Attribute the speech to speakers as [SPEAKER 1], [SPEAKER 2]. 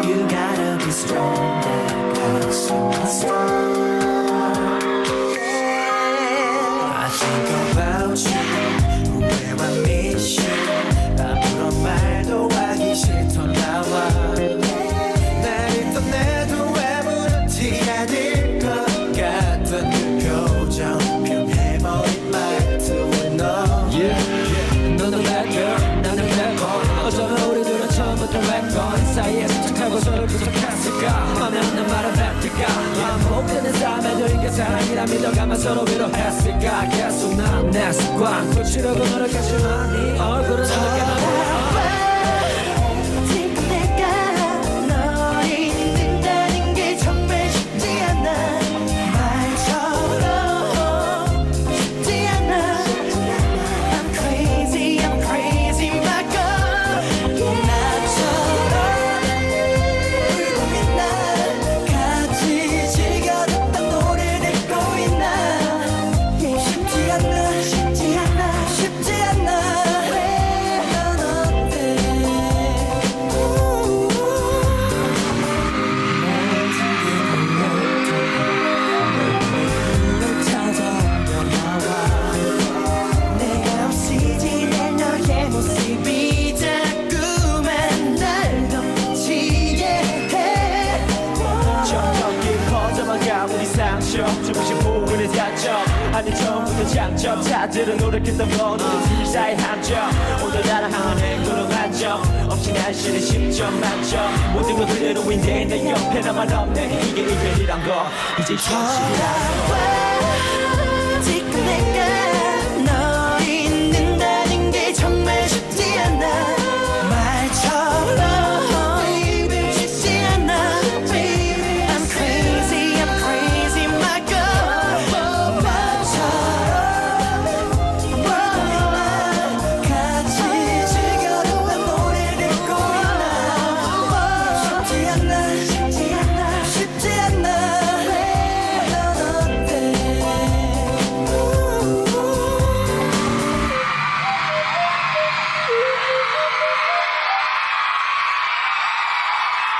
[SPEAKER 1] You gotta be stronger, 'cause you're my star. I think about you, where I miss you. 아무런 말도 하기 싫던가봐. 날 떠내도 아무렇지 않을 것 같던 그 표정, 변해버린 말투는 너.
[SPEAKER 2] 너는 bad girl, 나는 bad boy. 어쩌면 우리들은 처음부터 랩건 사이에서 착하고 서로 부족했을까. 맘에 없는 말은 뱉을까. 반복되는 삶에 들인 게 사랑이라 믿어가며 서로 위로했을까. 계속 난 내 습관 고치려고 노력했지만 네 얼굴은 어떻게 나와. 우리 상처 조금씩 부분의 단점 아니 처음부터 장점 다들은 노력했던 건 우리 사이 함정 오늘 나랑 하는 행동은 한점 없이 날씨는 10점 만점 모든 건 그대로인데 내 옆에 나만 없네 이게 이별이란 거 이제 현실이란 거